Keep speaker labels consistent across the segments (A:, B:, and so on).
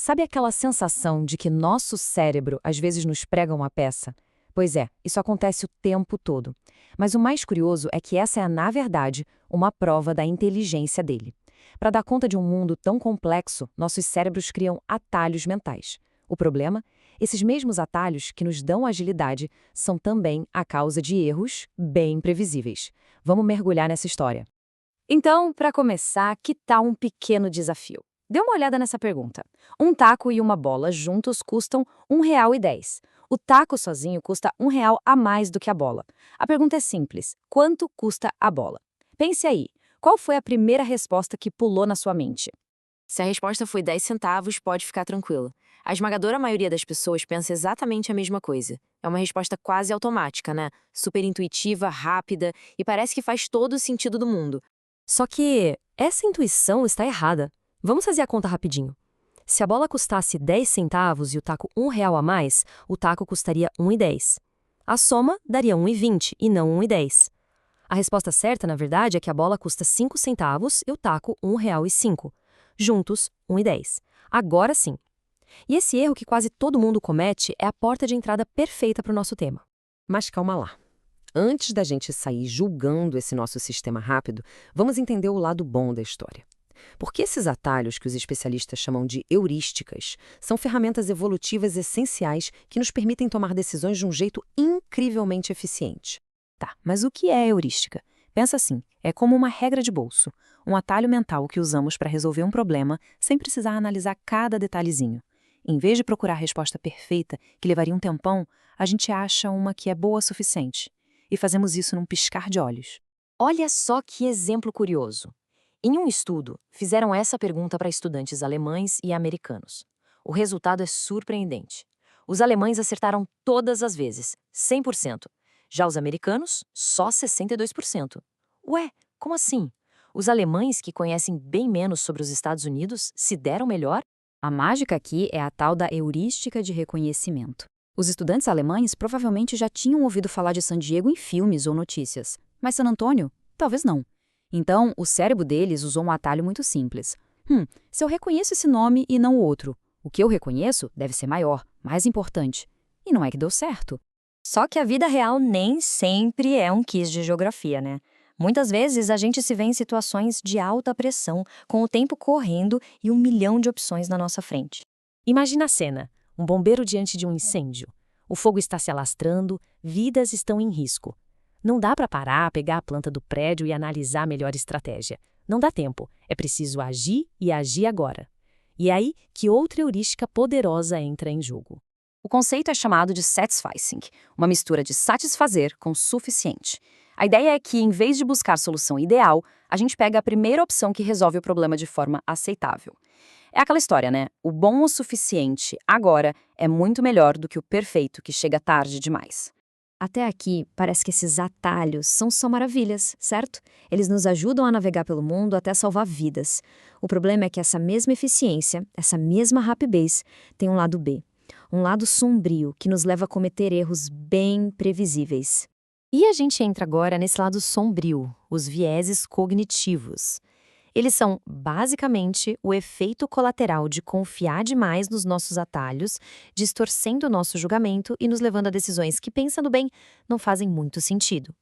A: Sabe aquela sensação de que nosso cérebro às vezes nos prega uma peça? Pois é, isso acontece o tempo todo. Mas o mais curioso é que essa é, na verdade, uma prova da inteligência dele. Para dar conta de um mundo tão complexo, nossos cérebros criam atalhos mentais. O problema? Esses mesmos atalhos que nos dão agilidade são também a causa de erros bem previsíveis. Vamos mergulhar nessa história. Então, para começar, que tal um pequeno desafio? Dê uma olhada nessa pergunta. Um taco e uma bola juntos custam R$ 1,10. O taco sozinho custa R$ 1 a mais do que a bola. A pergunta é simples: quanto custa a bola? Pense aí, qual foi a primeira resposta que pulou na sua mente?
B: Se a resposta foi 10 centavos, pode ficar tranquilo. A esmagadora maioria das pessoas pensa exatamente a mesma coisa. É uma resposta quase automática, né? Super intuitiva, rápida e parece que faz todo o sentido do mundo.
C: Só que essa intuição está errada. Vamos fazer a conta rapidinho. Se a bola custasse 10 centavos e o taco R$ 1 a mais, o taco custaria R$ 1,10. A soma daria R$ 1,20 e não R$ 1,10. A resposta certa, na verdade, é que a bola custa 5 centavos e o taco R$ 1,05. Juntos, R$ 1,10. Agora sim. E esse erro que quase todo mundo comete é a porta de entrada perfeita para o nosso tema.
A: Mas calma lá. Antes da gente sair julgando esse nosso sistema rápido, vamos entender o lado bom da história. Porque esses atalhos, que os especialistas chamam de heurísticas, são ferramentas evolutivas essenciais que nos permitem tomar decisões de um jeito incrivelmente eficiente.
D: Tá, mas o que é heurística? Pensa assim, é como uma regra de bolso, um atalho mental que usamos para resolver um problema sem precisar analisar cada detalhezinho. Em vez de procurar a resposta perfeita, que levaria um tempão, a gente acha uma que é boa o suficiente. E fazemos isso num piscar de olhos.
B: Olha só que exemplo curioso. Em um estudo, fizeram essa pergunta para estudantes alemães e americanos. O resultado é surpreendente. Os alemães acertaram todas as vezes, 100%. Já os americanos, só 62%. Ué, como assim? Os alemães, que conhecem bem menos sobre os Estados Unidos, se deram melhor?
D: A mágica aqui é a tal da heurística de reconhecimento. Os estudantes alemães provavelmente já tinham ouvido falar de San Diego em filmes ou notícias, mas San Antônio, talvez não. Então, o cérebro deles usou um atalho muito simples. Se eu reconheço esse nome e não o outro, o que eu reconheço deve ser maior, mais importante. E não é que deu certo.
E: Só que a vida real nem sempre é um quiz de geografia, né? Muitas vezes a gente se vê em situações de alta pressão, com o tempo correndo e 1 milhão de opções na nossa frente.
C: Imagina a cena: um bombeiro diante de um incêndio. O fogo está se alastrando, vidas estão em risco. Não dá para parar, pegar a planta do prédio e analisar a melhor estratégia. Não dá tempo. É preciso agir e agir agora. E é aí que outra heurística poderosa entra em jogo.
D: O conceito é chamado de satisficing, uma mistura de satisfazer com suficiente. A ideia é que, em vez de buscar a solução ideal, a gente pega a primeira opção que resolve o problema de forma aceitável. É aquela história, né? O bom o suficiente agora é muito melhor do que o perfeito que chega tarde demais.
E: Até aqui, parece que esses atalhos são só maravilhas, certo? Eles nos ajudam a navegar pelo mundo até salvar vidas. O problema é que essa mesma eficiência, essa mesma rapidez, tem um lado B. Um lado sombrio que nos leva a cometer erros bem previsíveis. E a gente entra agora nesse lado sombrio, os vieses cognitivos. Eles são, basicamente, o efeito colateral de confiar demais nos nossos atalhos, distorcendo o nosso julgamento e nos levando a decisões que, pensando bem, não fazem muito sentido.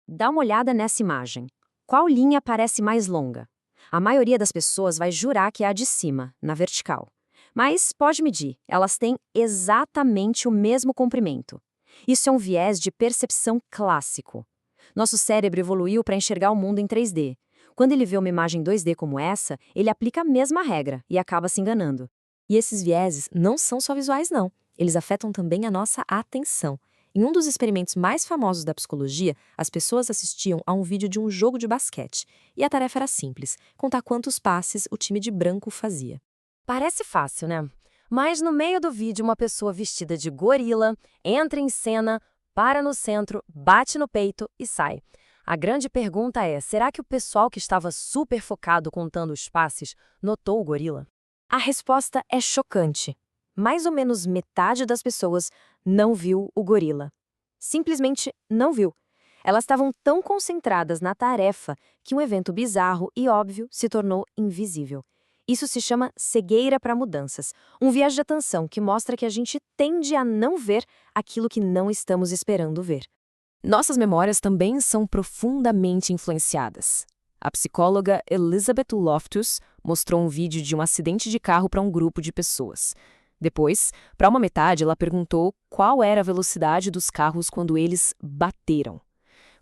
E: Dá uma olhada nessa imagem. Qual linha parece mais longa? A maioria das pessoas vai jurar que é a de cima, na vertical. Mas pode medir, elas têm exatamente o mesmo comprimento. Isso é um viés de percepção clássico. Nosso cérebro evoluiu para enxergar o mundo em 3D. Quando ele vê uma imagem 2D como essa, ele aplica a mesma regra e acaba se enganando. E esses vieses não são só visuais, não. Eles afetam também a nossa atenção. Em um dos experimentos mais famosos da psicologia, as pessoas assistiam a um vídeo de um jogo de basquete. E a tarefa era simples: contar quantos passes o time de branco fazia.
C: Parece fácil, né? Mas no meio do vídeo, uma pessoa vestida de gorila entra em cena, para no centro, bate no peito e sai. A grande pergunta é: será que o pessoal que estava super focado contando os passes notou o gorila? A resposta é chocante. Mais ou menos metade das pessoas não viu o gorila. Simplesmente não viu. Elas estavam tão concentradas na tarefa que um evento bizarro e óbvio se tornou invisível.
B: Isso se chama cegueira para mudanças, um viés de atenção que mostra que a gente tende a não ver aquilo que não estamos esperando ver.
C: Nossas memórias também são profundamente influenciadas. A psicóloga Elizabeth Loftus mostrou um vídeo de um acidente de carro para um grupo de pessoas. Depois, para uma metade, ela perguntou qual era a velocidade dos carros quando eles bateram.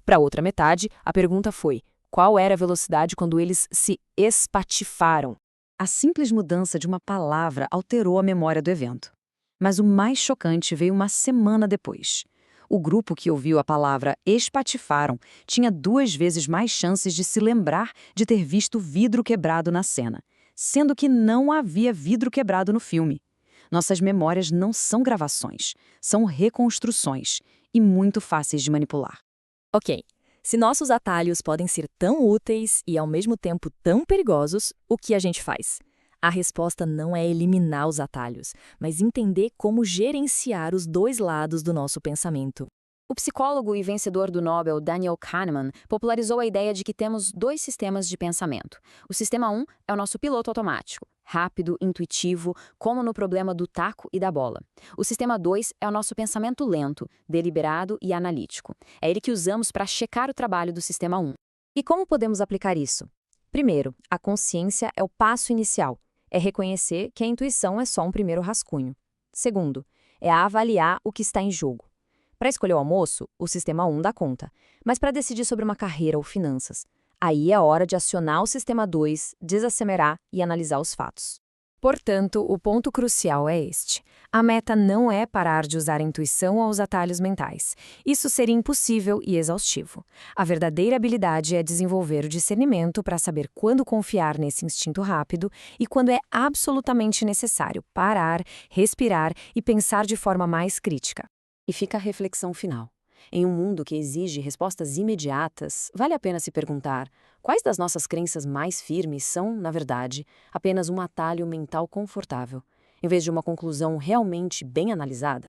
C: Para a outra metade, a pergunta foi: qual era a velocidade quando eles se espatifaram?
D: A simples mudança de uma palavra alterou a memória do evento. Mas o mais chocante veio uma semana depois. O grupo que ouviu a palavra espatifaram tinha 2 vezes mais chances de se lembrar de ter visto vidro quebrado na cena, sendo que não havia vidro quebrado no filme. Nossas memórias não são gravações, são reconstruções e muito fáceis de manipular.
C: Ok, se nossos atalhos podem ser tão úteis e ao mesmo tempo tão perigosos, o que a gente faz? A resposta não é eliminar os atalhos, mas entender como gerenciar os 2 lados do nosso pensamento.
D: O psicólogo e vencedor do Nobel Daniel Kahneman popularizou a ideia de que temos 2 sistemas de pensamento. O sistema 1 é o nosso piloto automático, rápido, intuitivo, como no problema do taco e da bola. O sistema 2 é o nosso pensamento lento, deliberado e analítico. É ele que usamos para checar o trabalho do sistema 1.
B: E como podemos aplicar isso? Primeiro, a consciência é o passo inicial. É reconhecer que a intuição é só um primeiro rascunho. Segundo, é avaliar o que está em jogo. Para escolher o almoço, o sistema 1 dá conta. Mas para decidir sobre uma carreira ou finanças, aí é hora de acionar o sistema 2, desacelerar e analisar os fatos. Portanto, o ponto crucial é este. A meta não é parar de usar a intuição ou os atalhos mentais. Isso seria impossível e exaustivo. A verdadeira habilidade é desenvolver o discernimento para saber quando confiar nesse instinto rápido e quando é absolutamente necessário parar, respirar e pensar de forma mais crítica.
C: E fica a reflexão final. Em um mundo que exige respostas imediatas, vale a pena se perguntar quais das nossas crenças mais firmes são, na verdade, apenas um atalho mental confortável, em vez de uma conclusão realmente bem analisada?